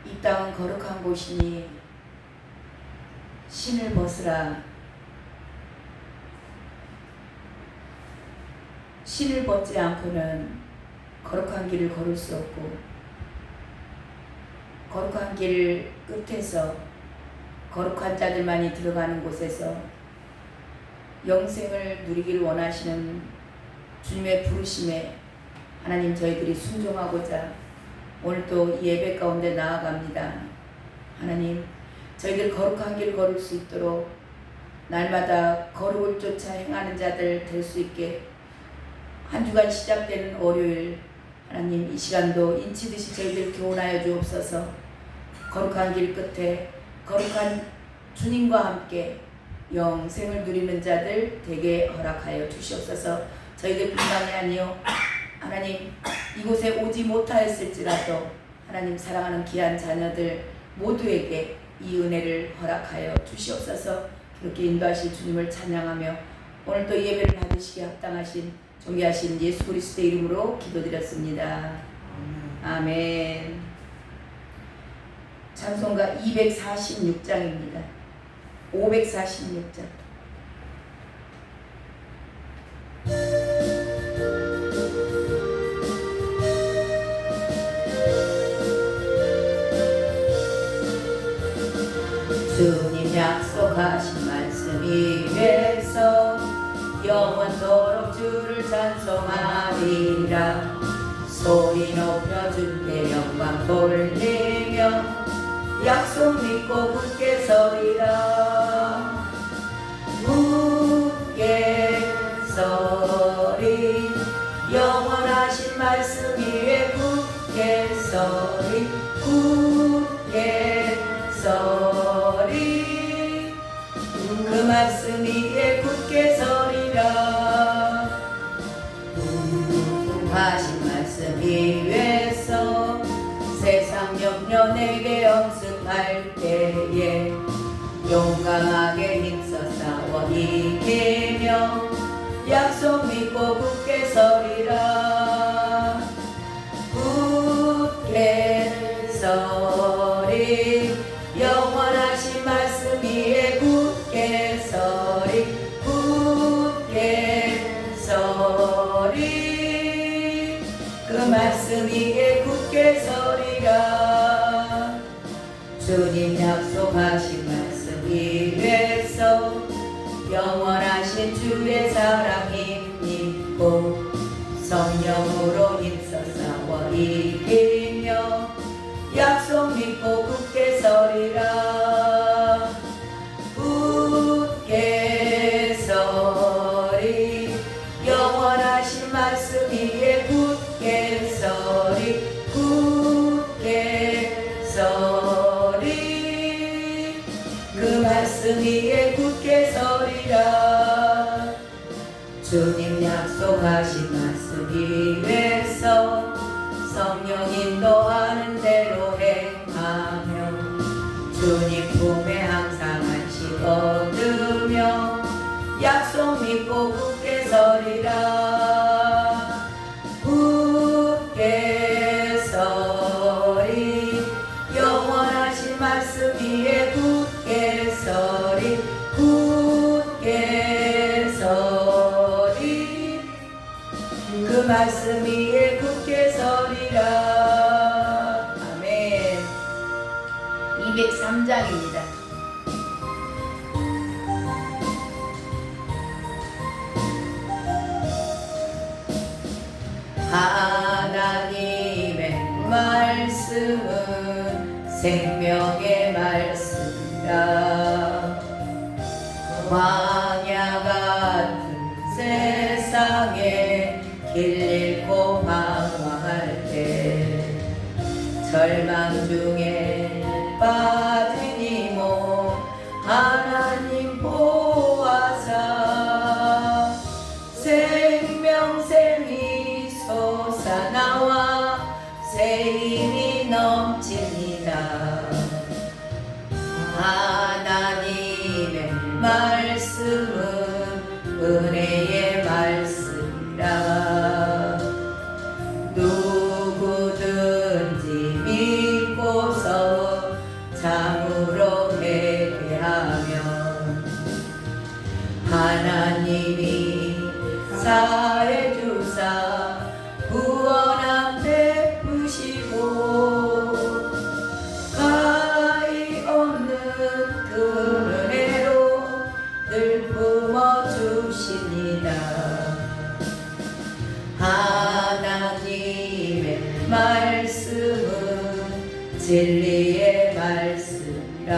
이 땅은 거룩한 곳이니 신을 벗으라. 신을 벗지 않고는 거룩한 길을 걸을 수 없고, 거룩한 길 끝에서 거룩한 자들만이 들어가는 곳에서 영생을 누리기를 원하시는 주님의 부르심에 하나님, 저희들이 순종하고자 오늘 또 이 예배 가운데 나아갑니다. 하나님, 저희들 거룩한 길 걸을 수 있도록 날마다 거룩을 쫓아 행하는 자들 될 수 있게, 한 주간 시작되는 월요일 하나님, 이 시간도 인치듯이 저희들 교훈하여 주옵소서. 거룩한 길 끝에 거룩한 주님과 함께 영생을 누리는 자들 되게 허락하여 주시옵소서. 저희들 뿐만이 아니요 하나님, 이곳에 오지 못하였을지라도 하나님, 사랑하는 귀한 자녀들 모두에게 이 은혜를 허락하여 주시옵소서. 그렇게 인도하실 주님을 찬양하며 오늘 또 예배를 받으시기에 합당하신 존귀하신 예수 그리스도의 이름으로 기도드렸습니다. 아멘. 찬송가 246장입니다. 546장. 주님 약속하신 말씀 위에서 영원토록 주를 찬송하리라. 소리 높여 주께 영광 돌리며 약속 믿고 굳게 서리라. 굳게 서리, 영원하신 말씀 위에 굳게 서리. 굳게 서리, 그 말씀 위에 굳게 서리라. 하신 말씀 위에서 세상 염려 내게 엄습할 때에 용감하게 힘써 싸워 이기며 약속 믿고 굳게 서리라. 굳게 서리, 영원하신 말씀 위에 굳게 서리. 굳게 서리, 그 말씀 위에 굳게 서리라. 주님 약속하신 말씀 위에서 영원하신 주의 사랑 힘입고 성령으로 힘써 싸워 이기며 약속 믿고 굳게 서리라. 굳게 서리, 영원하신 말씀 위에 굳게 서리. 굳게 서리, 그 말씀 위에 굳게 서리라. 주님 약속하신 말씀 위에서 성령 인도하는 대로 행하며 주님 품에 항상 안식 얻으며 약속 믿고 굳게 서리라. 굳게 서리, 영원하신 말씀 위에 굳게 서리. 굳게 서리, 그 말씀 위에 굳게 서리라. 아멘. 203장입니다. 하나님의 말씀은 생명의 말씀이라. 광야 같은 세상에 길 잃고 방황할 때 절망 중에 빠진 이모 하나님 보아사 생명샘이 솟아나와 새 힘이 넘칩니다. 하나님의 말씀은 은혜의 말씀이라. 누구든지 믿고서 진리의 말씀이라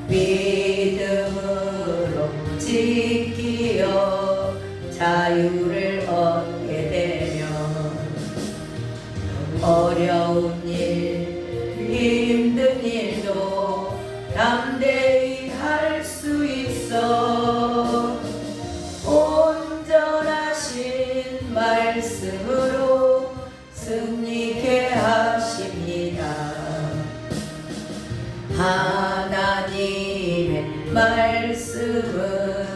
믿음으로 지키어 자유를 얻게 되며 어려운 일 힘든 일도 담대히 할 수 있어 온전하신 말씀으로 승리케 하십니다. 하나님의 말씀은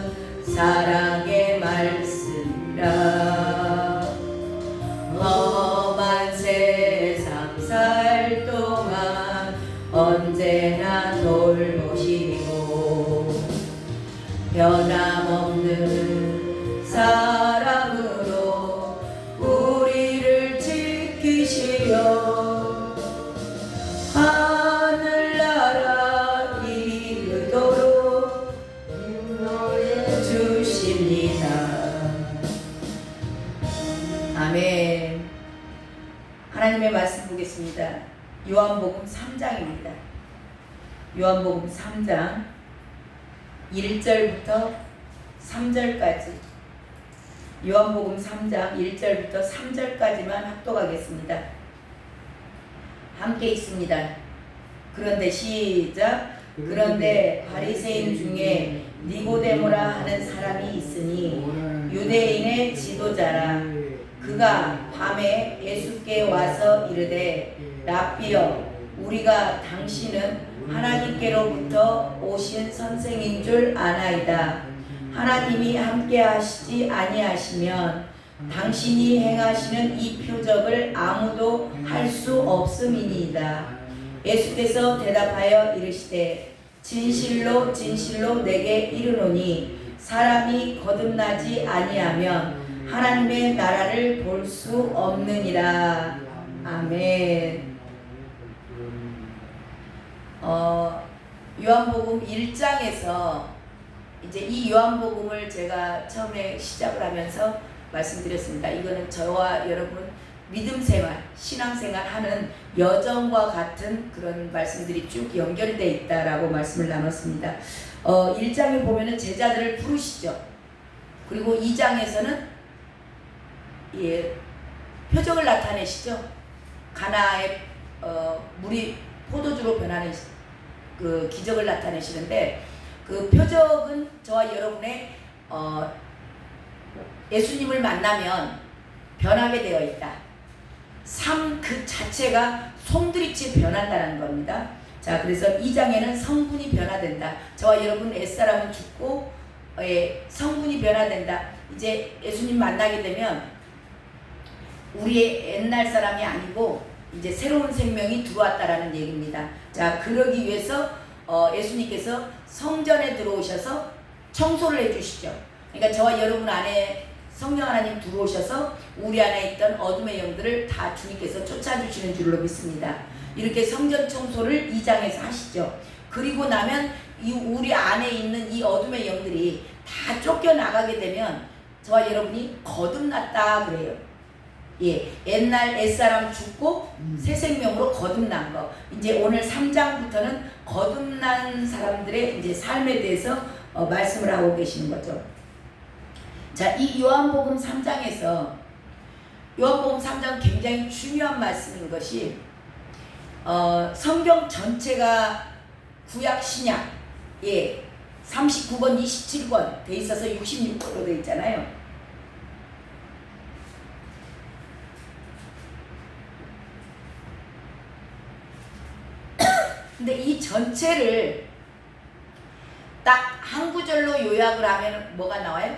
사랑의 말씀이라 험한 세상 살 동안 언제나 돌보시고 변함없는 사랑으로 우리를 지키시어 하늘나라 이르도록 인도해 주십니다. 아멘. 하나님의 말씀 보겠습니다. 요한복음 3장입니다. 요한복음 3장 1절부터 3절까지 요한복음 3장 1절부터 3절까지만 합독하겠습니다. 함께 읽습니다. 그런데 시작. 그런데 바리새인 중에 니고데모라 하는 사람이 있으니 유대인의 지도자라. 그가 밤에 예수께 와서 이르되 랍비여 우리가 당신은 하나님께로부터 오신 선생인 줄 아나이다. 하나님이 함께 하시지 아니하시면 당신이 행하시는 이 표적을 아무도 할 수 없음이니이다. 예수께서 대답하여 이르시되 진실로 진실로 내게 이르노니 사람이 거듭나지 아니하면 하나님의 나라를 볼 수 없느니라. 아멘. 요한복음 1장에서 이제 이 요한복음을 제가 처음에 시작을 하면서 말씀드렸습니다. 이거는 저와 여러분 믿음 생활, 신앙 생활 하는 여정과 같은 그런 말씀들이 쭉 연결되어 있다라고 말씀을 나눴습니다. 1장에 보면은 제자들을 부르시죠. 그리고 2장에서는 표적을 나타내시죠. 가나의 물이 포도주로 변하는 그 기적을 나타내시는데 그 표적은 저와 여러분의 예수님을 만나면 변하게 되어 있다. 삶 그 자체가 송두리째 변한다는 겁니다. 자, 그래서 2장에는 성분이 변화된다. 저와 여러분 옛사람은 죽고 성분이 변화된다. 이제 예수님 만나게 되면 우리의 옛날 사람이 아니고 이제 새로운 생명이 들어왔다라는 얘기입니다. 자, 그러기 위해서 예수님께서 성전에 들어오셔서 청소를 해주시죠. 그러니까 저와 여러분 안에 성령 하나님 들어오셔서 우리 안에 있던 어둠의 영들을 다 주님께서 쫓아주시는 줄로 믿습니다. 이렇게 성전 청소를 2장에서 하시죠. 그리고 나면 우리 안에 있는 이 어둠의 영들이 다 쫓겨나가게 되면 저와 여러분이 거듭났다 그래요. 예, 옛날 옛사람 죽고 새 생명으로 거듭난 거. 이제 오늘 3장부터는 거듭난 사람들의 이제 삶에 대해서 말씀을 하고 계시는 거죠. 자, 이 요한복음 3장에서 요한복음 3장 굉장히 중요한 말씀인 것이 성경 전체가 구약 신약 39권 27권 돼 있어서 66권으로 돼 있잖아요. 근데 이 전체를 딱 한 구절로 요약을 하면 뭐가 나와요?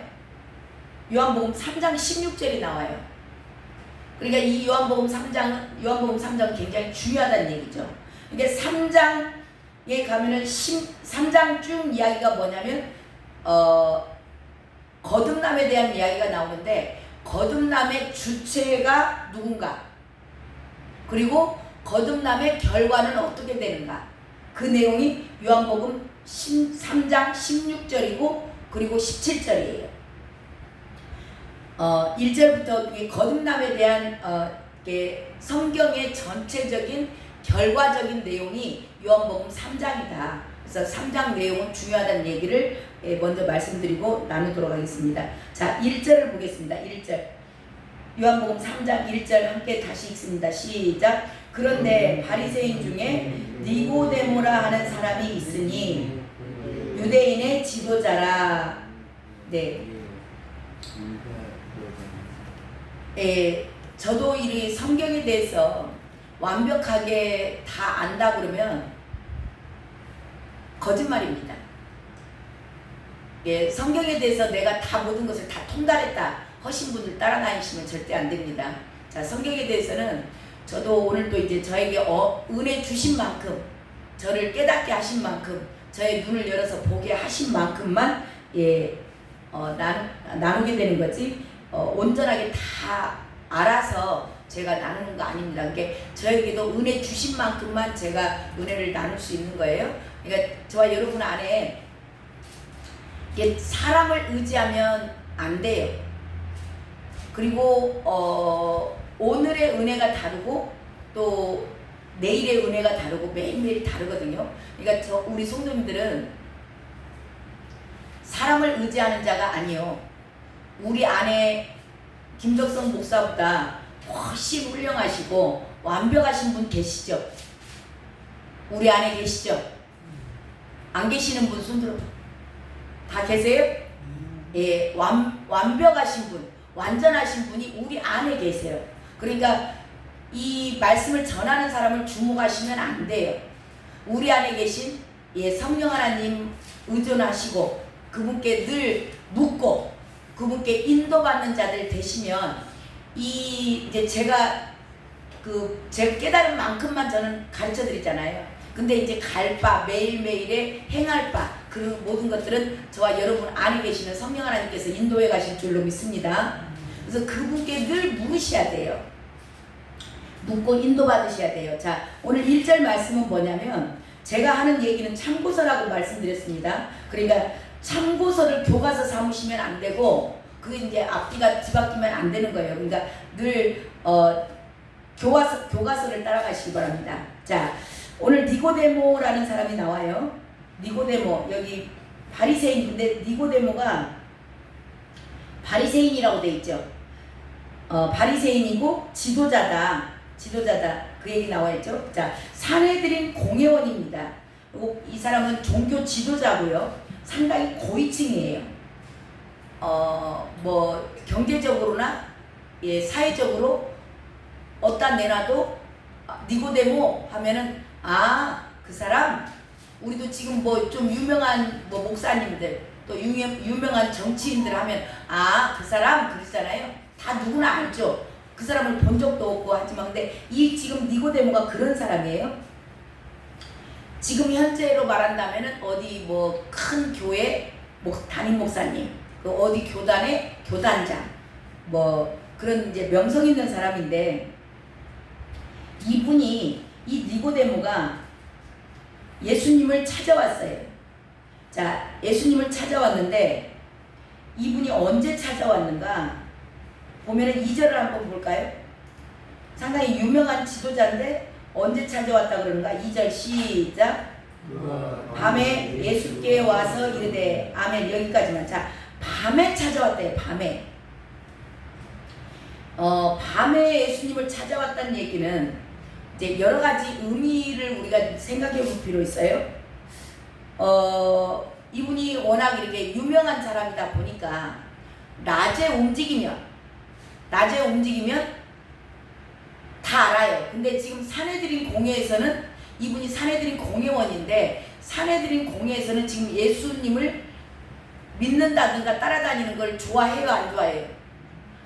요한복음 3장 16절이 나와요. 그러니까 이 요한복음 3장은 굉장히 중요하다는 얘기죠. 그러니까 3장에 가면은 3장 쭉 이야기가 뭐냐면 거듭남에 대한 이야기가 나오는데 거듭남의 주체가 누군가, 그리고 거듭남의 결과는 어떻게 되는가, 그 내용이 요한복음 3장 16절이고 그리고 17절이에요. 1절부터 거듭남에 대한 성경의 전체적인 결과적인 내용이 요한복음 3장이다. 그래서 3장 내용은 중요하다는 얘기를 먼저 말씀드리고 나누도록 하겠습니다. 자, 1절을 보겠습니다. 1절. 요한복음 3장 1절 함께 다시 읽습니다. 시작. 그런데 바리새인 중에 니고데모라 하는 사람이 있으니 유대인의 지도자라. 네. 저도 이 성경에 대해서 완벽하게 다 안다 그러면 거짓말입니다. 성경에 대해서 내가 다 모든 것을 다 통달했다 하신 분들 따라다니시면 절대 안 됩니다. 자, 성경에 대해서는 저도 오늘 또 이제 저에게 은혜 주신 만큼, 저를 깨닫게 하신 만큼, 저의 눈을 열어서 보게 하신 만큼만 나누게 되는 거지, 온전하게 다 알아서 제가 나누는 거 아닙니다. 그러니까 저에게도 은혜 주신 만큼만 제가 은혜를 나눌 수 있는 거예요. 그러니까 저와 여러분 안에 사람을 의지하면 안 돼요. 그리고 오늘의 은혜가 다르고 또 내일의 은혜가 다르고 매일매일 다르거든요. 그러니까 우리 성도님들은 사람을 의지하는 자가 아니요. 우리 안에 김덕성 목사보다 훨씬 훌륭하시고 완벽하신 분 계시죠? 우리 안에 계시죠? 안 계시는 분 손들어. 다 계세요? 예, 완벽하신 분, 완전하신 분이 우리 안에 계세요. 그러니까 이 말씀을 전하는 사람을 주목하시면 안 돼요. 우리 안에 계신 성령 하나님 의존하시고 그분께 늘 묻고 그분께 인도받는 자들 되시면 이제 제가 깨달은 만큼만 저는 가르쳐 드리잖아요. 근데 이제 갈 바, 매일매일의 행할 바, 그 모든 것들은 저와 여러분 안에 계시는 성령 하나님께서 인도해 가실 줄로 믿습니다. 그래서 그분께 늘 물으셔야 돼요. 묻고 인도받으셔야 돼요. 자, 오늘 1절 말씀은 뭐냐면, 제가 하는 얘기는 참고서라고 말씀드렸습니다. 그러니까 참고서를 교과서 삼으시면 안 되고, 그게 이제 앞뒤가 뒤바뀌면 안 되는 거예요. 그러니까 늘 교과서를 따라가시기 바랍니다. 자, 오늘 니고데모라는 사람이 나와요. 니고데모, 여기 바리새인인데 니고데모가 바리새인이라고 돼 있죠. 바리새인이고 지도자다. 그 얘기 나와 있죠. 자, 산헤드린 공회원입니다. 그리고 이 사람은 종교 지도자고요. 상당히 고위층이에요. 뭐 경제적으로나 사회적으로 어디다 내놔도 니고데모 하면은 그 사람, 우리도 지금 뭐 좀 유명한 뭐 목사님들 또 유명한 정치인들 하면 그 사람 그러잖아요. 다 누구나 알죠. 그 사람을 본 적도 없고 하지만, 근데 이 지금 니고데모가 그런 사람이에요. 지금 현재로 말한다면은 어디 뭐 큰 교회 담임 목사님, 어디 교단의 교단장, 뭐 그런 이제 명성 있는 사람인데, 이 니고데모가 예수님을 찾아왔어요. 자, 예수님을 찾아왔는데 이분이 언제 찾아왔는가 보면은 2절을 한번 볼까요? 상당히 유명한 지도자인데 언제 찾아왔다 그러는가? 2절 시작. 밤에 예수께 와서 이르되, 아멘. 여기까지만. 자, 밤에 찾아왔대요. 밤에 예수님을 찾아왔다는 얘기는 이제 여러 가지 의미를 우리가 생각해 볼 필요 있어요. 이분이 워낙 이렇게 유명한 사람이다 보니까 낮에 움직이면 다 알아요. 근데 지금 산헤드린 공회에서는, 이분이 산헤드린 공회원인데, 산헤드린 공회에서는 지금 예수님을 믿는다든가 따라다니는 걸 좋아해요, 안 좋아해요?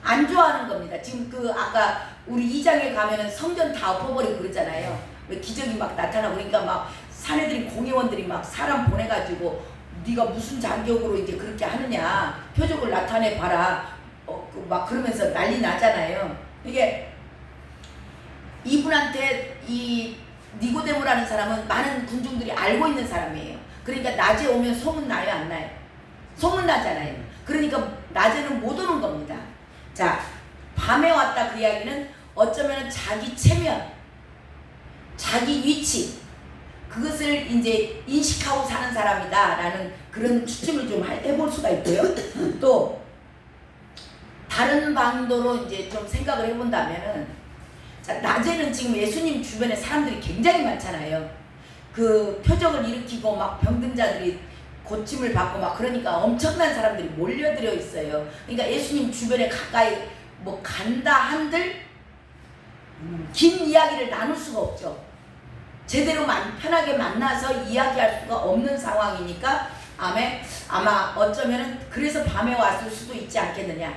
안 좋아하는 겁니다. 지금 아까 우리 2장에 가면은 성전 다 엎어버리고 그러잖아요. 왜 기적이 막 나타나고, 그러니까 막 산헤드린 공회원들이 막 사람 보내가지고 네가 무슨 자격으로 이제 그렇게 하느냐, 표적을 나타내 봐라, 막 그러면서 난리 나잖아요. 이게 이분한테 이 니고데모라는 사람은 많은 군중들이 알고 있는 사람이에요. 그러니까 낮에 오면 소문 나요, 안 나요? 소문 나잖아요. 그러니까 낮에는 못 오는 겁니다. 자, 밤에 왔다 그 이야기는 어쩌면 자기 체면, 자기 위치, 그것을 이제 인식하고 사는 사람이다라는 그런 추측을 좀 해볼 수가 있고요. 또 다른 방도로 이제 좀 생각을 해본다면은, 자, 낮에는 지금 예수님 주변에 사람들이 굉장히 많잖아요. 그 표적을 일으키고 막 병든 자들이 고침을 받고 막 그러니까 엄청난 사람들이 몰려들어 있어요. 그러니까 예수님 주변에 가까이 뭐 간다 한들 긴 이야기를 나눌 수가 없죠. 제대로 편하게 만나서 이야기할 수가 없는 상황이니까 아마 어쩌면은 그래서 밤에 왔을 수도 있지 않겠느냐.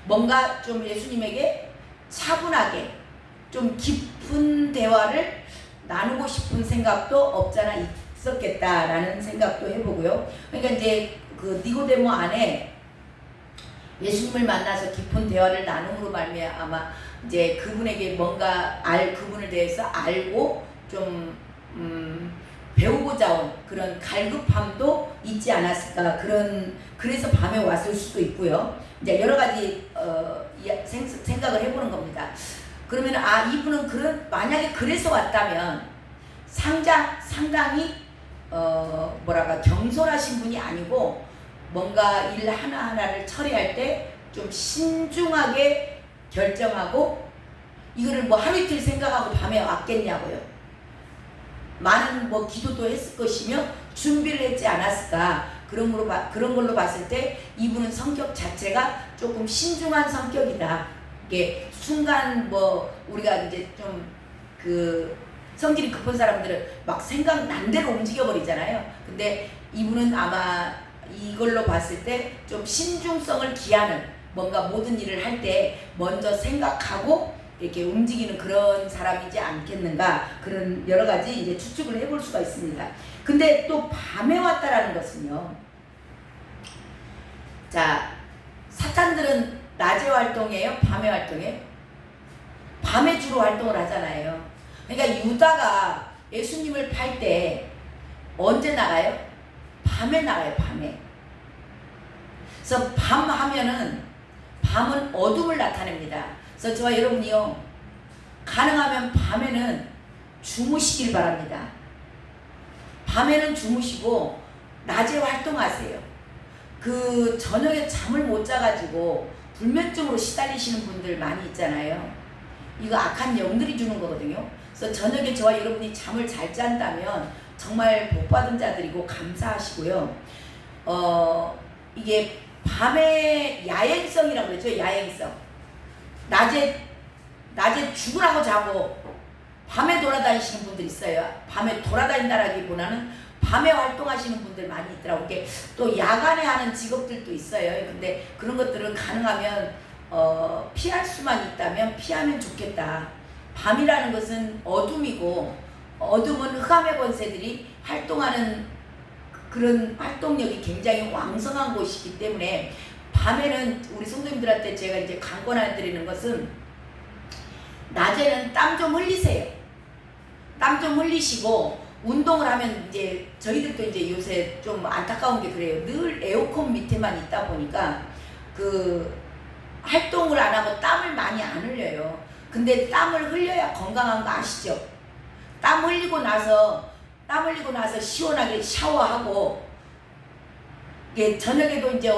뭔가 좀 예수님에게 차분하게 좀 깊은 대화를 나누고 싶은 생각도 없잖아 있었겠다라는 생각도 해보고요. 그러니까 이제 그 니고데모 안에 예수님을 만나서 깊은 대화를 나눔으로 말미암아 이제 그분에게 뭔가 그분을 대해서 알고 좀 배우고자 온 그런 갈급함도 있지 않았을까. 그래서 밤에 왔을 수도 있고요. 이제 여러 가지 생각을 해보는 겁니다. 그러면 이분은 만약에 그래서 왔다면 상당히 경솔하신 분이 아니고 뭔가 일 하나하나를 처리할 때 좀 신중하게 결정하고 이거를 뭐 하루 이틀 생각하고 밤에 왔겠냐고요. 많은 뭐 기도도 했을 것이며 준비를 했지 않았을까. 그런 걸로 봤을 때 이분은 성격 자체가 조금 신중한 성격이다. 이게 순간 뭐 우리가 이제 좀 그 성질이 급한 사람들은 막 생각난 대로 움직여 버리잖아요. 근데 이분은 아마 이걸로 봤을 때 좀 신중성을 기하는, 뭔가 모든 일을 할 때 먼저 생각하고 이렇게 움직이는 그런 사람이지 않겠는가. 그런 여러 가지 이제 추측을 해볼 수가 있습니다. 근데 또 밤에 왔다라는 것은요. 자, 사탄들은 낮에 활동해요? 밤에 활동해요? 밤에 주로 활동을 하잖아요. 그러니까 유다가 예수님을 팔 때 언제 나가요? 밤에 나가요. 밤에. 그래서 밤은 어둠을 나타냅니다. 그래서 저와 여러분이요, 가능하면 밤에는 주무시길 바랍니다. 밤에는 주무시고 낮에 활동하세요. 그 저녁에 잠을 못 자가지고 불면증으로 시달리시는 분들 많이 있잖아요. 이거 악한 영들이 주는 거거든요. 그래서 저녁에 저와 여러분이 잠을 잘 잔다면 정말 복받은 자들이고 감사하시고요. 이게 밤에 야행성이라고 그러죠. 야행성. 낮에 죽으라고 자고 밤에 돌아다니시는 분들 있어요. 밤에 돌아다닌다라기보다는 밤에 활동하시는 분들 많이 있더라고요. 또 야간에 하는 직업들도 있어요. 근데 그런 것들은 가능하면 피할 수만 있다면 피하면 좋겠다. 밤이라는 것은 어둠이고, 어둠은 흑암의 권세들이 활동하는 그런 활동력이 굉장히 왕성한 곳이기 때문에 밤에는 우리 성도님들한테 제가 이제 강권해 드리는 것은, 낮에는 땀 좀 흘리세요. 땀 좀 흘리시고 운동을 하면, 이제 저희들도 이제 요새 좀 안타까운 게 그래요. 늘 에어컨 밑에만 있다 보니까 그 활동을 안 하고 땀을 많이 안 흘려요. 근데 땀을 흘려야 건강한 거 아시죠? 땀 흘리고 나서 시원하게 샤워하고, 이게 저녁에도 이제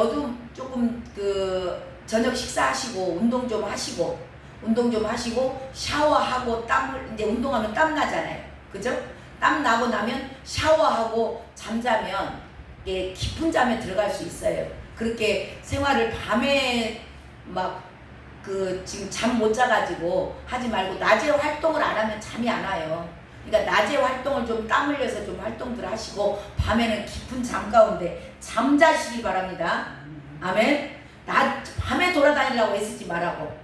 조금 저녁 식사하시고 운동 좀 하시고 샤워하고 이제 운동하면 땀 나잖아요. 그죠? 땀 나고 나면 샤워하고 잠자면 이게 깊은 잠에 들어갈 수 있어요. 그렇게 생활을 밤에 지금 잠 못 자가지고 하지 말고 낮에 활동을 안 하면 잠이 안 와요. 그러니까 낮에 활동을 좀 땀 흘려서 좀 활동들 하시고 밤에는 깊은 잠 가운데 잠자시기 바랍니다. 아멘. 밤에 돌아다니려고 애쓰지 말라고.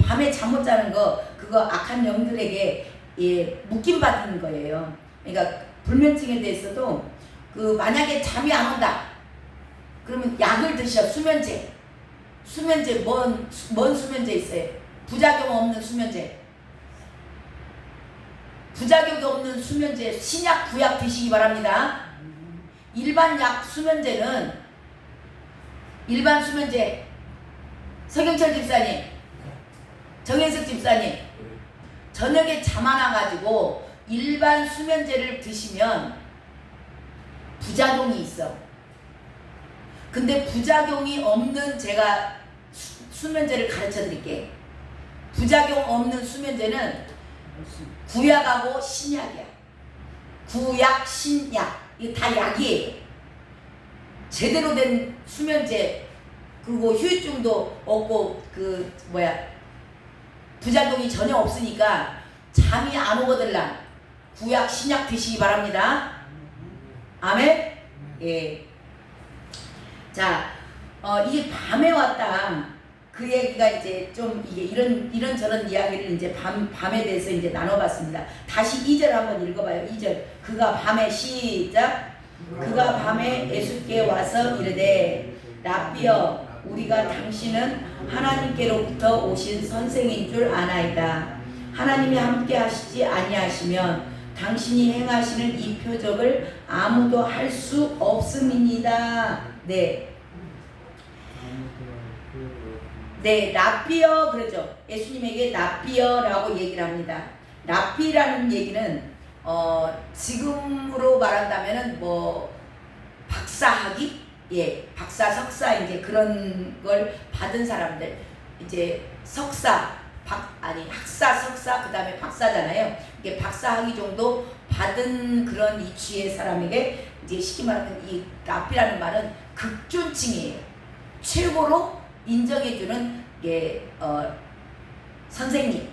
밤에 잠 못 자는 그거 악한 영들에게 묶임 받는 거예요. 그러니까 불면증에 대해서도 만약에 잠이 안 온다 그러면 약을 드셔. 수면제 뭔 수면제 있어요? 부작용 없는 수면제. 부작용이 없는 수면제, 신약 구약 드시기 바랍니다. 일반 수면제, 서경철 집사님, 정현석 집사님, 저녁에 잠 안 와가지고 일반 수면제를 드시면 부작용이 있어. 근데 부작용이 없는 제가 수면제를 가르쳐 드릴게. 부작용 없는 수면제는 구약하고 신약이야. 구약, 신약. 이거 다 약이에요. 제대로 된 수면제, 그리고 후유증도 없고, 부작용이 전혀 없으니까 잠이 안 오거들라. 구약, 신약 드시기 바랍니다. 아멘? 예. 자, 이게 밤에 왔다. 그 얘기가 이제 좀 이게 이런저런 이야기를 이제 밤에 대해서 이제 나눠봤습니다. 다시 2절 한번 읽어봐요. 2절. 그가 밤에 시작. 그가 밤에 예수께 와서 이르되 랍비여 우리가 당신은 하나님께로부터 오신 선생인 줄 아나이다. 하나님이 함께 하시지 아니하시면 당신이 행하시는 이 표적을 아무도 할 수 없음이니이다. 네. 네, 랍비여 그러죠. 예수님에게 랍비여라고 얘기를 합니다. 랍비라는 얘기는 지금으로 말한다면은 뭐 박사학위, 예, 박사, 석사 이제 그런 걸 받은 사람들, 이제 석사, 학사, 석사, 그 다음에 박사잖아요. 이게 박사학위 정도 받은 그런 이치의 사람에게 이제 쉽게 말하면 이 랍비라는 말은 극존칭이에요. 최고로 인정해주는 선생님,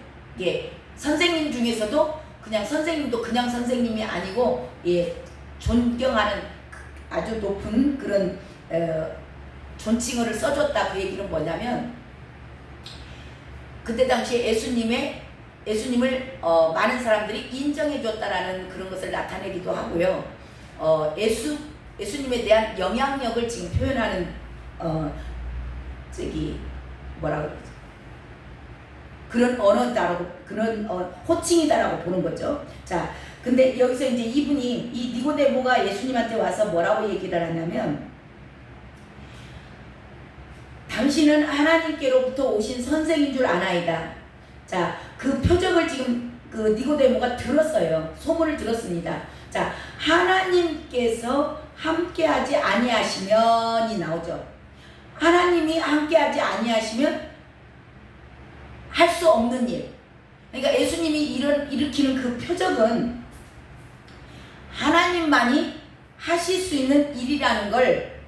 선생님 중에서도 그냥 선생님도 그냥 선생님이 아니고 존경하는 아주 높은 그런 존칭어를 써줬다. 그 얘기는 뭐냐면 그때 당시에 예수님을 많은 사람들이 인정해줬다라는 그런 것을 나타내기도 하고요. 예수님에 대한 영향력을 지금 표현하는 그런 언어다라고, 그런 호칭이다라고 보는 거죠. 자, 근데 여기서 이제 이분이, 이 니고데모가 예수님한테 와서 뭐라고 얘기를 하냐면, 당신은 하나님께로부터 오신 선생인 줄 아나이다. 자, 그 표적을 지금 그 니고데모가 들었어요. 소문을 들었습니다. 자, 하나님께서 함께하지 아니하시면이 나오죠. 하나님이 함께하지 아니하시면 할 수 없는 일. 그러니까 예수님이 일으키는 그 표적은 하나님만이 하실 수 있는 일이라는 걸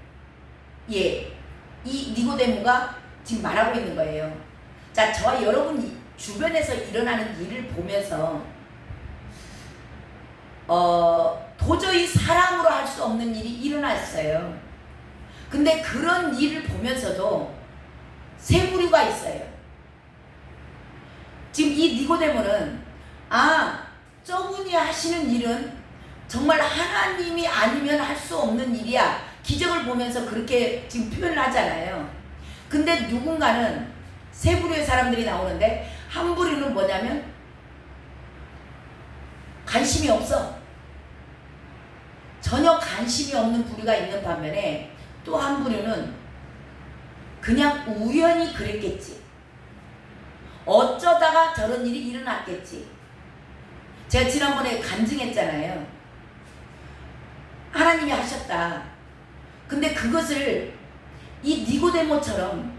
이 니고데모가 지금 말하고 있는 거예요. 자, 저와 여러분 주변에서 일어나는 일을 보면서 도저히 사람으로 할 수 없는 일이 일어났어요. 근데 그런 일을 보면서도 세 부류가 있어요. 지금 이 니고데모는 저분이 하시는 일은 정말 하나님이 아니면 할 수 없는 일이야. 기적을 보면서 그렇게 지금 표현을 하잖아요. 근데 누군가는 세 부류의 사람들이 나오는데 한 부류는 뭐냐면 관심이 없어. 전혀 관심이 없는 부류가 있는 반면에 또 한 부류는 그냥 우연히 그랬겠지. 어쩌다가 저런 일이 일어났겠지. 제가 지난번에 간증했잖아요. 하나님이 하셨다. 근데 그것을 이 니고데모처럼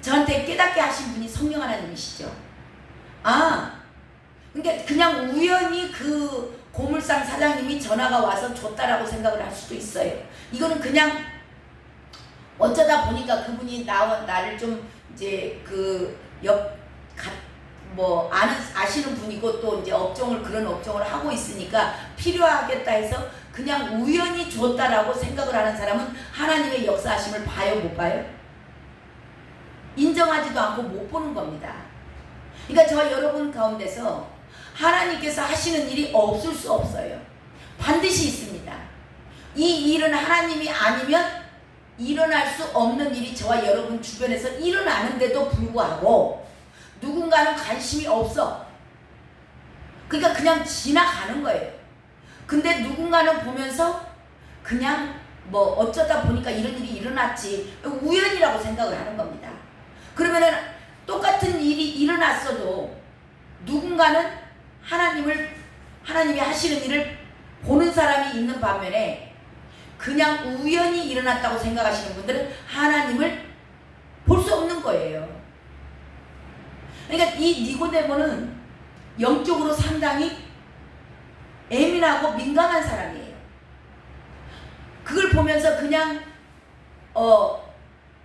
저한테 깨닫게 하신 분이 성령 하나님이시죠. 그러니까 그냥 우연히 그 고물상 사장님이 전화가 와서 줬다라고 생각을 할 수도 있어요. 이거는 그냥 어쩌다 보니까 그분이 나를 좀 이제 아시는 분이고 또 이제 그런 업종을 하고 있으니까 필요하겠다 해서 그냥 우연히 줬다라고 생각을 하는 사람은 하나님의 역사하심을 봐요, 못 봐요? 인정하지도 않고 못 보는 겁니다. 그러니까 저와 여러분 가운데서 하나님께서 하시는 일이 없을 수 없어요. 반드시 있습니다. 이 일은 하나님이 아니면 일어날 수 없는 일이 저와 여러분 주변에서 일어나는데도 불구하고 누군가는 관심이 없어. 그러니까 그냥 지나가는 거예요. 근데 누군가는 보면서 그냥 어쩌다 보니까 이런 일이 일어났지, 우연이라고 생각을 하는 겁니다. 그러면은 똑같은 일이 일어났어도 누군가는 하나님이 하시는 일을 보는 사람이 있는 반면에 그냥 우연히 일어났다고 생각하시는 분들은 하나님을 볼 수 없는 거예요. 그러니까 이 니고데모는 영적으로 상당히 예민하고 민감한 사람이에요. 그걸 보면서 그냥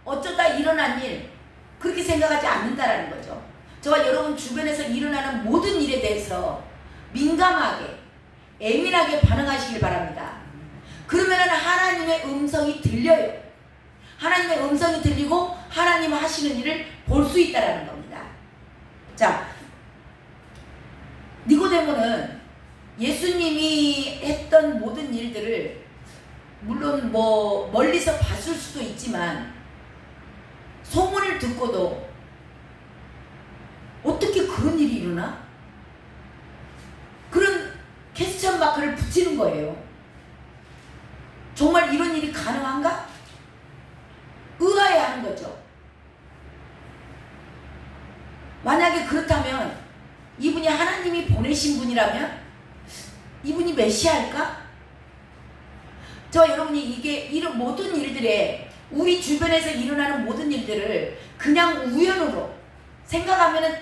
어쩌다 일어난 일 그렇게 생각하지 않는다라는 거죠. 저와 여러분 주변에서 일어나는 모든 일에 대해서 민감하게 예민하게 반응하시길 바랍니다. 그러면은 하나님의 음성이 들려요. 하나님의 음성이 들리고 하나님 하시는 일을 볼 수 있다라는 겁니다. 자, 니고데모는 예수님이 했던 모든 일들을 물론 뭐 멀리서 봤을 수도 있지만 소문을 듣고도 어떻게 그런 일이 일어나? 그런 퀘스천 마크를 붙이는 거예요. 정말 이런 일이 가능한가? 의아해하는 거죠. 만약에 그렇다면 이분이 하나님이 보내신 분이라면 이분이 메시아일까? 저와 여러분이 이런 모든 일들에 우리 주변에서 일어나는 모든 일들을 그냥 우연으로 생각하면은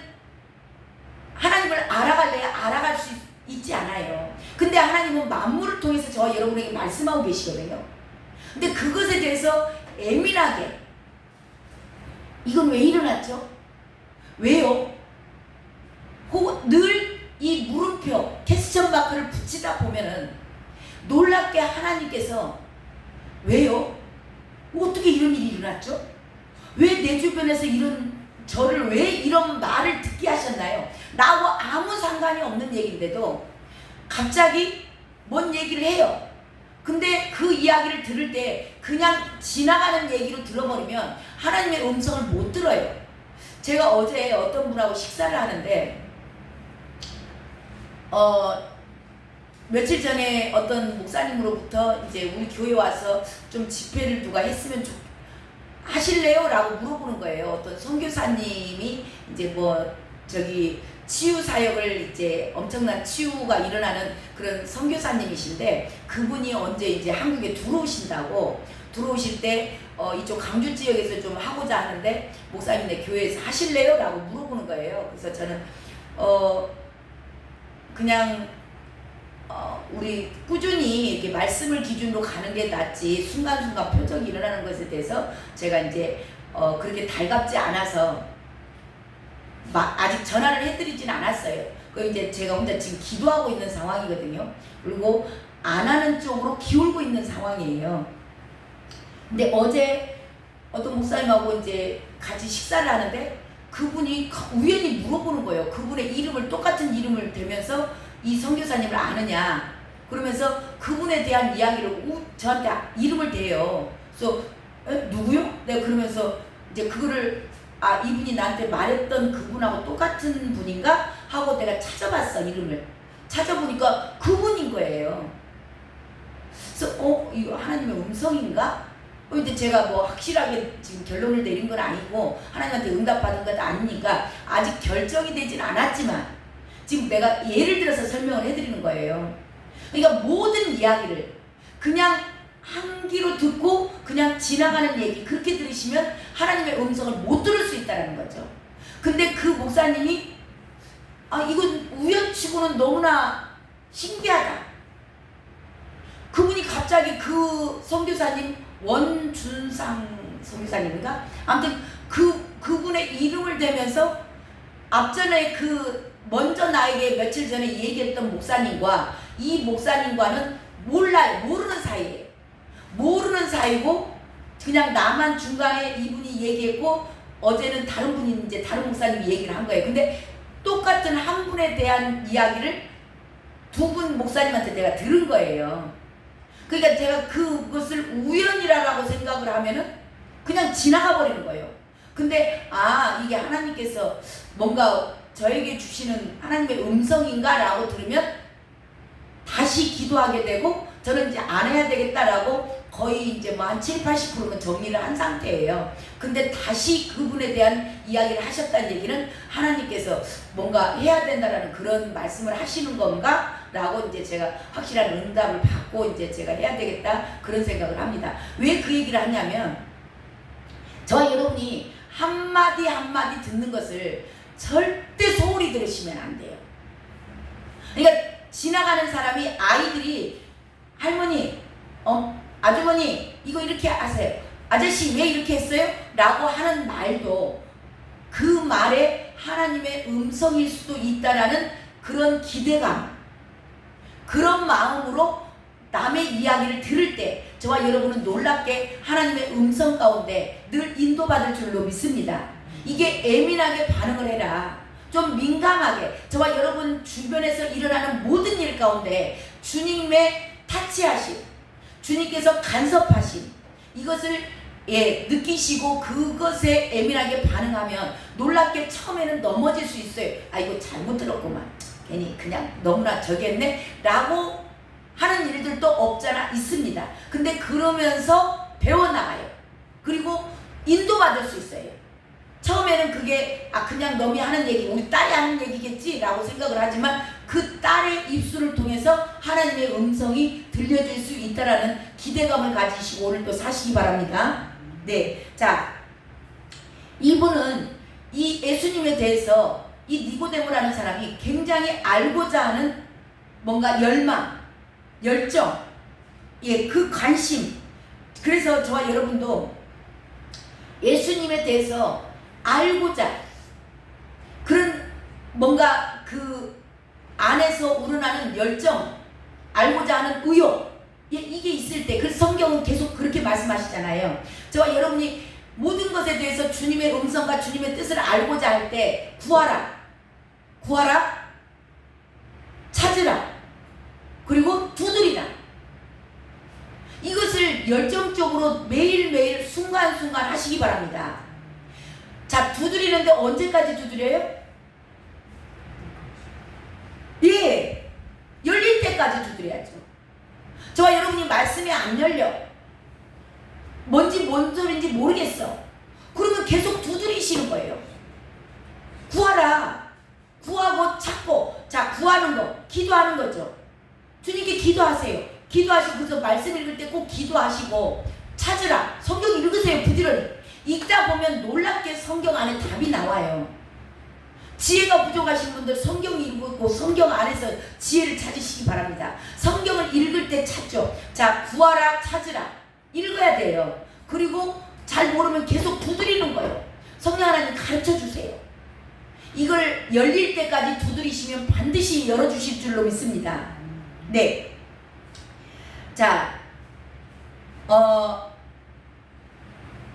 하나님을 알아갈래야 알아갈 수 있지 않아요. 근데 하나님은 만물을 통해서 저와 여러분에게 말씀하고 계시거든요. 근데 그것에 대해서 예민하게 이건 왜 일어났죠? 왜요? 혹은 늘 이 물음표 퀘스천 마크를 붙이다 보면은 놀랍게 하나님께서 왜요? 어떻게 이런 일이 일어났죠? 왜 내 주변에서 저를 왜 이런 말을 듣게 하셨나요? 나하고 아무 상관이 없는 얘기인데도 갑자기 뭔 얘기를 해요. 근데 그 이야기를 들을 때 그냥 지나가는 얘기로 들어버리면 하나님의 음성을 못 들어요. 제가 어제 어떤 분하고 식사를 하는데 며칠 전에 어떤 목사님으로부터 이제 우리 교회 와서 좀 집회를 누가 했으면 하실래요? 라고 물어보는 거예요. 어떤 선교사님이 이제 치유 사역을 이제 엄청난 치유가 일어나는 그런 선교사님이신데 그분이 언제 이제 한국에 들어오실 때 이쪽 강주 지역에서 좀 하고자 하는데 목사님 내 교회에서 하실래요? 라고 물어보는 거예요. 그래서 저는 그냥 우리 꾸준히 이렇게 말씀을 기준으로 가는 게 낫지 순간순간 표적이 일어나는 것에 대해서 제가 이제 그렇게 달갑지 않아서 아직 전화를 해드리진 않았어요. 그 이제 제가 혼자 지금 기도하고 있는 상황이거든요. 그리고 안 하는 쪽으로 기울고 있는 상황이에요. 근데 어제 어떤 목사님하고 이제 같이 식사를 하는데 그분이 우연히 물어보는 거예요. 그분의 이름을 똑같은 이름을 대면서 이 선교사님을 아느냐 그러면서 그분에 대한 이야기를 저한테 이름을 대요. 그래서 누구요? 내가 그러면서 이제 그거를 이분이 나한테 말했던 그분하고 똑같은 분인가? 하고 내가 찾아봤어. 이름을 찾아보니까 그분인 거예요. 그래서 이거 하나님의 음성인가? 근데 제가 뭐 확실하게 지금 결론을 내린 건 아니고 하나님한테 응답받은 건 아니니까 아직 결정이 되진 않았지만 지금 내가 예를 들어서 설명을 해드리는 거예요. 그러니까 모든 이야기를 그냥 한 귀로 듣고 그냥 지나가는 얘기 그렇게 들으시면 하나님의 음성을 못 들을 수 있다는 거죠. 근데 그 목사님이 이건 우연치고는 너무나 신기하다. 그분이 갑자기 그 선교사님 원준상 선교사님인가? 아무튼 그분의 이름을 대면서 앞전에 먼저 나에게 며칠 전에 얘기했던 목사님과 이 목사님과는 모르는 사이고 그냥 나만 중간에 이분이 얘기했고 어제는 다른 분이 이제 다른 목사님이 얘기를 한 거예요. 근데 똑같은 한 분에 대한 이야기를 두 분 목사님한테 내가 들은 거예요. 그러니까 제가 그것을 우연이라고 생각을 하면은 그냥 지나가 버리는 거예요. 근데 이게 하나님께서 뭔가 저에게 주시는 하나님의 음성인가? 라고 들으면 다시 기도하게 되고 저는 이제 안 해야 되겠다라고 거의 이제 뭐 한 7, 80%는 정리를 한 상태예요. 근데 다시 그분에 대한 이야기를 하셨다는 얘기는 하나님께서 뭔가 해야 된다라는 그런 말씀을 하시는 건가? 라고 이제 제가 확실한 응답을 받고 이제 제가 해야 되겠다 그런 생각을 합니다. 왜 그 얘기를 하냐면 저와 여러분이 한마디 한마디 듣는 것을 절대 소홀히 들으시면 안 돼요. 그러니까 지나가는 사람이 아이들이 할머니, 아주머니 이거 이렇게 하세요. 아저씨 왜 이렇게 했어요? 라고 하는 말도 그 말에 하나님의 음성일 수도 있다라는 그런 기대감, 그런 마음으로 남의 이야기를 들을 때 저와 여러분은 놀랍게 하나님의 음성 가운데 늘 인도받을 줄로 믿습니다. 이게 예민하게 반응을 해라. 좀 민감하게 저와 여러분 주변에서 일어나는 모든 일 가운데 주님의 타치하심, 주님께서 간섭하심, 이것을 느끼시고 그것에 예민하게 반응하면 놀랍게 처음에는 넘어질 수 있어요. 아 이거 잘못 들었구만. 괜히 그냥 너무나 저겠네 라고 하는 일들도 없잖아 있습니다. 근데 그러면서 배워나가요. 그리고 인도받을 수 있어요. 처음에는 그게 그냥 놈이 하는 얘기, 우리 딸이 하는 얘기겠지 라고 생각을 하지만 그 딸의 입술을 통해서 하나님의 음성이 들려질 수 있다라는 기대감을 가지시고 오늘 또 사시기 바랍니다. 네, 자, 이분은 이 예수님에 대해서 이 니고데모라는 사람이 굉장히 알고자 하는 뭔가 열망, 열정, 그 관심. 그래서 저와 여러분도 예수님에 대해서 알고자 그런 뭔가 그 안에서 우러나는 열정, 알고자 하는 의욕, 이게 있을 때, 그래서 성경은 계속 그렇게 말씀하시잖아요. 저와 여러분이 모든 것에 대해서 주님의 음성과 주님의 뜻을 알고자 할 때 구하라, 구하라, 찾으라, 그리고 두드리라. 이것을 열정적으로 매일매일 순간순간 하시기 바랍니다. 자, 두드리는데 언제까지 두드려요? 예, 열릴 때까지 두드려야죠. 저와 여러분이 말씀이 안 열려, 뭔 소리인지 모르겠어. 그러면 계속 두드리시는 거예요. 구하라, 구하고 찾고. 자, 구하는 거, 기도하는 거죠. 주님께 기도하세요. 기도하시고, 그래서 말씀 읽을 때 꼭 기도하시고, 찾으라, 성경 읽으세요. 부지런히 읽다 보면 놀랍게 성경 안에 답이 나와요. 지혜가 부족하신 분들 성경 읽고 성경 안에서 지혜를 찾으시기 바랍니다. 성경을 읽을 때 찾죠. 자, 구하라, 찾으라, 읽어야 돼요. 그리고 잘 모르면 계속 두드리는 거예요. 성령 하나님 가르쳐 주세요. 이걸 열릴 때까지 두드리시면 반드시 열어주실 줄로 믿습니다. 네. 자,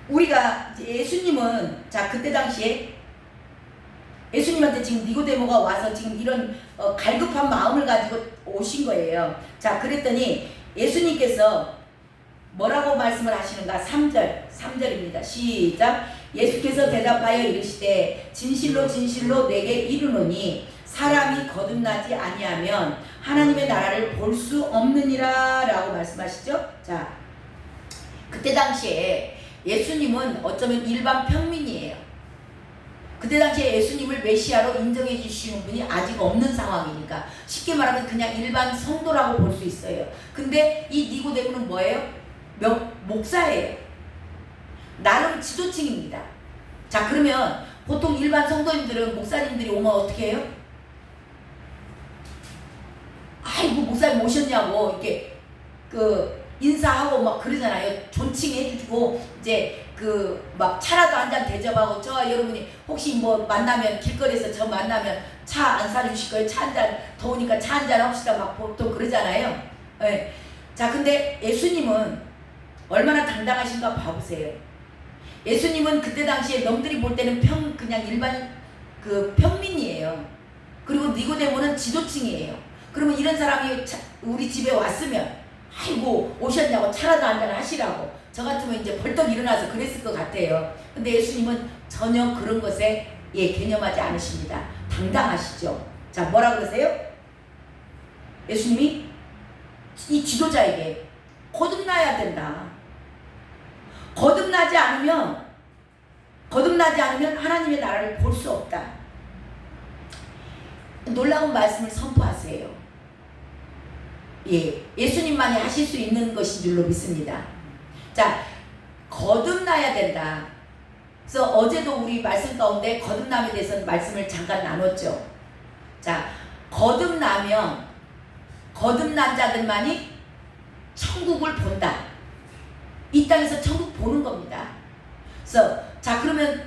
우리가 예수님은, 자, 그때 당시에 예수님한테 지금 니고데모가 와서 지금 이런 갈급한 마음을 가지고 오신 거예요. 자, 그랬더니 예수님께서 뭐라고 말씀을 하시는가? 3절입니다. 시작. 예수께서 대답하여 이르시되 진실로 진실로 내게 이르노니 사람이 거듭나지 아니하면 하나님의 나라를 볼 수 없느니라 라고 말씀하시죠. 자, 그때 당시에 예수님은 어쩌면 일반 평민이에요. 그때 당시에 예수님을 메시아로 인정해 주시는 분이 아직 없는 상황이니까 쉽게 말하면 그냥 일반 성도라고 볼 수 있어요. 근데 이 니고데모는 뭐예요? 목사예요. 나름 지도층입니다. 자, 그러면 보통 일반 성도님들은, 목사님들이 오면 어떻게 해요? 아이고 목사님 오셨냐고 이렇게 인사하고 막 그러잖아요. 존칭해주고 이제 막 차라도 한 잔 대접하고, 저와 여러분이 혹시 뭐 만나면 길거리에서 저 만나면 차 안 사주실 거예요? 차 한 잔, 더우니까 차 한 잔 합시다 막 보통 그러잖아요. 네. 자, 근데 예수님은 얼마나 당당하신가 봐보세요. 예수님은 그때 당시에 넘들이 볼 때는 그냥 일반 평민이에요. 그리고 니고데모는 지도층이에요. 그러면 이런 사람이 우리 집에 왔으면 아이고 오셨냐고 차라도 한잔 하시라고, 저 같으면 이제 벌떡 일어나서 그랬을 것 같아요. 근데 예수님은 전혀 그런 것에 개념하지 않으십니다. 당당하시죠. 자, 뭐라 그러세요? 예수님이 이 지도자에게 거듭나야 된다. 거듭나지 않으면 하나님의 나라를 볼 수 없다. 놀라운 말씀을 선포하세요. 예, 예수님만이 하실 수 있는 것인 줄로 믿습니다. 자, 거듭나야 된다. 그래서 어제도 우리 말씀 가운데 거듭남에 대해서 말씀을 잠깐 나눴죠. 자, 거듭난 자들만이 천국을 본다. 이 땅에서 천국 보는 겁니다. 그래서 자, 그러면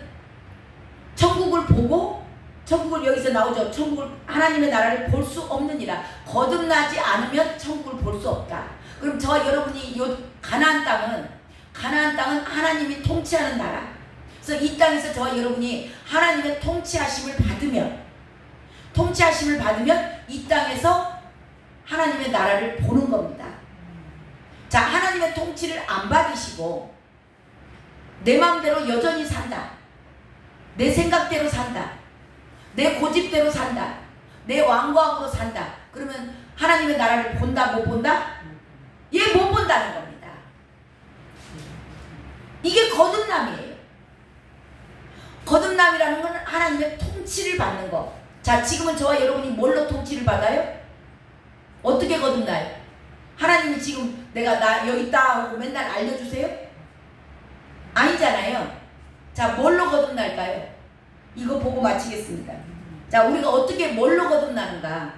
천국을 보고, 천국을 여기서 나오죠. 천국을, 하나님의 나라를 볼 수 없느니라. 거듭나지 않으면 천국을 볼 수 없다. 그럼 저와 여러분이 요 가나안 땅은 하나님이 통치하는 나라. 그래서 이 땅에서 저와 여러분이 하나님의 통치하심을 받으면 이 땅에서 하나님의 나라를 보는 겁니다. 자, 하나님의 통치를 안 받으시고 내 마음대로 여전히 산다. 내 생각대로 산다. 내 고집대로 산다. 내 왕과학으로 산다. 그러면 하나님의 나라를 본다, 못 본다? 예, 못 본다는 겁니다. 이게 거듭남이에요. 거듭남이라는 건 하나님의 통치를 받는 거. 자, 지금은 저와 여러분이 뭘로 통치를 받아요? 어떻게 거듭나요? 하나님이 지금 내가 나 여기 있다 하고 맨날 알려주세요? 아니잖아요. 자, 뭘로 거듭날까요? 이거 보고 마치겠습니다. 자, 우리가 어떻게 뭘로 거듭나는가?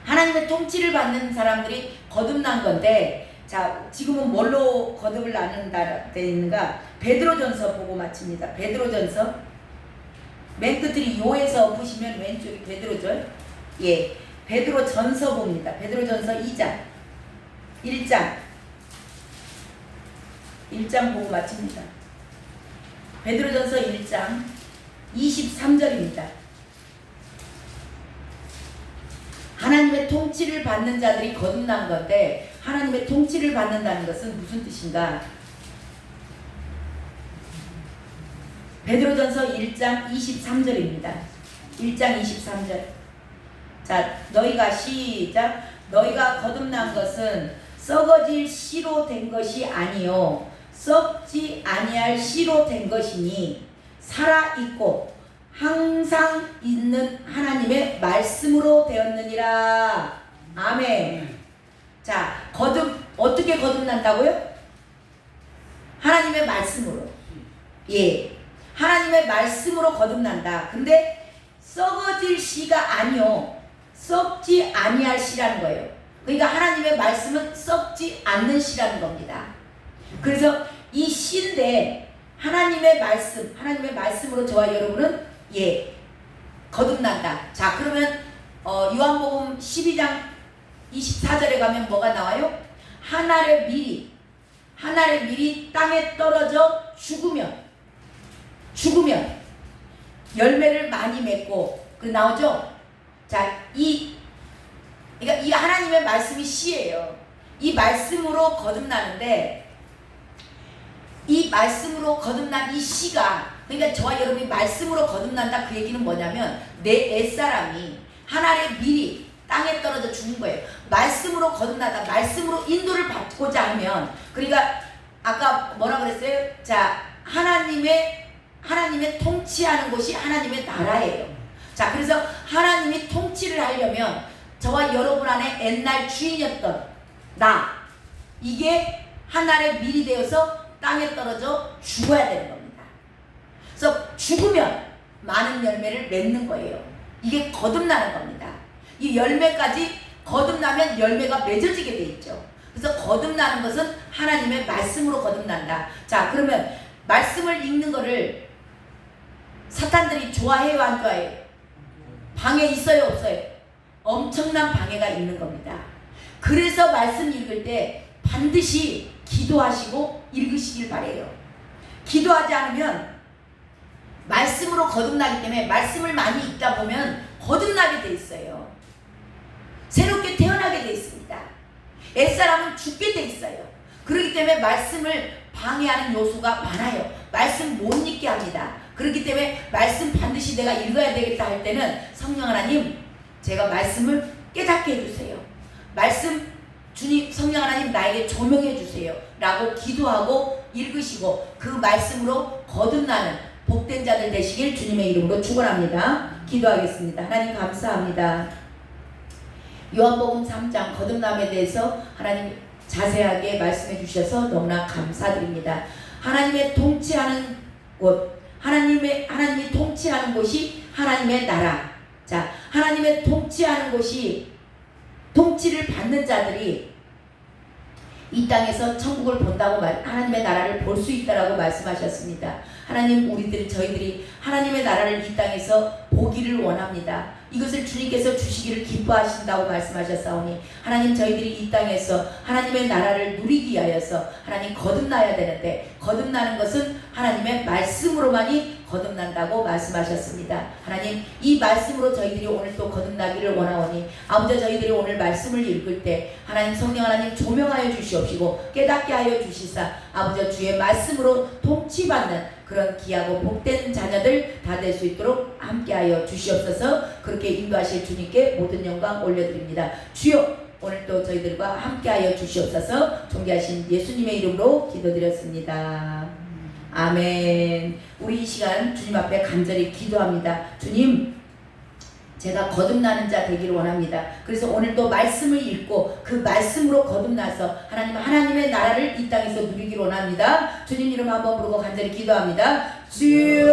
하나님의 통치를 받는 사람들이 거듭난 건데, 자, 지금은 뭘로 거듭을 나눈다 돼 있는가? 베드로전서 보고 마칩니다. 베드로전서 맨 끝들이 요에서 보시면 왼쪽이 베드로죠. 예, 베드로전서 봅니다. 베드로전서 2장 1장 보고 마칩니다. 베드로전서 1장 23절입니다. 하나님의 통치를 받는 자들이 거듭난 건데, 하나님의 통치를 받는다는 것은 무슨 뜻인가? 베드로전서 1장 23절입니다. 1장 23절. 자, 너희가 시작. 너희가 거듭난 것은 썩어질 씨로 된 것이 아니요 썩지 아니할 씨로 된 것이니 살아있고 항상 있는 하나님의 말씀으로 되었느니라. 아멘. 자, 어떻게 거듭난다고요? 하나님의 말씀으로. 예, 하나님의 말씀으로 거듭난다. 근데 썩어질 씨가 아니요 썩지 아니할 씨라는 거예요. 그러니까 하나님의 말씀은 썩지 않는 씨라는 겁니다. 그래서 이 씨인데 하나님의 말씀으로 저와 여러분은 예, 거듭난다. 자, 그러면 요한복음 12장 24절에 가면 뭐가 나와요? 하늘의 밀이 땅에 떨어져 죽으면 열매를 많이 맺고, 그 나오죠? 자, 그러니까 이 하나님의 말씀이 씨예요. 이 말씀으로 거듭나는데, 이 말씀으로 거듭난 이 씨가, 그러니까 저와 여러분이 말씀으로 거듭난다, 그 얘기는 뭐냐면 내 옛사람이 하늘의 밀이 땅에 떨어져 죽은 거예요. 말씀으로 거듭나다, 말씀으로 인도를 받고자 하면, 그러니까 아까 뭐라 그랬어요? 자, 하나님의 통치하는 곳이 하나님의 나라예요. 자, 그래서 하나님이 통치를 하려면 저와 여러분 안에 옛날 주인이었던 나, 이게 하늘의 밀이 되어서 땅에 떨어져 죽어야 되는 겁니다. 그래서 죽으면 많은 열매를 맺는 거예요. 이게 거듭나는 겁니다. 이 열매까지 거듭나면 열매가 맺어지게 돼 있죠. 그래서 거듭나는 것은 하나님의 말씀으로 거듭난다. 자, 그러면 말씀을 읽는 거를 사탄들이 좋아해요, 안 좋아해요? 방해 있어요, 없어요? 엄청난 방해가 있는 겁니다. 그래서 말씀 읽을 때 반드시 기도하시고 읽으시길 바래요. 기도하지 않으면 말씀으로 거듭나기 때문에 말씀을 많이 읽다 보면 거듭나게 돼 있어요. 새롭게 태어나게 돼 있습니다. 옛사람은 죽게 돼 있어요. 그렇기 때문에 말씀을 방해하는 요소가 많아요. 말씀 못 읽게 합니다. 그렇기 때문에 말씀 반드시 내가 읽어야 되겠다 할 때는 성령 하나님, 제가 말씀을 깨닫게 해주세요. 말씀 주님, 성령 하나님 나에게 조명해 주세요 라고 기도하고 읽으시고 그 말씀으로 거듭나는 복된 자들 되시길 주님의 이름으로 축원합니다. 기도하겠습니다. 하나님 감사합니다. 요한복음 3장 거듭남에 대해서 하나님 자세하게 말씀해 주셔서 너무나 감사드립니다. 하나님의 통치하는 곳, 하나님이 통치하는 곳이 하나님의 나라. 자, 하나님의 통치하는 곳이, 통치를 받는 자들이 이 땅에서 천국을 본다고 하나님의 나라를 볼 수 있다라고 말씀하셨습니다. 하나님, 저희들이 하나님의 나라를 이 땅에서 보기를 원합니다. 이것을 주님께서 주시기를 기뻐하신다고 말씀하셨사오니 하나님, 저희들이 이 땅에서 하나님의 나라를 누리기 위하여서 하나님 거듭나야 되는데, 거듭나는 것은 하나님의 말씀으로만이 거듭난다고 말씀하셨습니다. 하나님, 이 말씀으로 저희들이 오늘 또 거듭나기를 원하오니 아버지, 저희들이 오늘 말씀을 읽을 때 하나님, 성령 하나님 조명하여 주시옵시고 깨닫게 하여 주시사 아버지, 주의 말씀으로 통치받는 그런 귀하고 복된 자녀들 다 될 수 있도록 함께하여 주시옵소서. 그렇게 인도하실 주님께 모든 영광 올려드립니다. 주여, 오늘 또 저희들과 함께하여 주시옵소서. 존귀하신 예수님의 이름으로 기도드렸습니다. 아멘. 우리 이 시간 주님 앞에 간절히 기도합니다. 주님, 제가 거듭나는 자 되기를 원합니다. 그래서 오늘도 말씀을 읽고 그 말씀으로 거듭나서 하나님의 나라를 이 땅에서 누리기를 원합니다. 주님 이름 한번 부르고 간절히 기도합니다. 주여.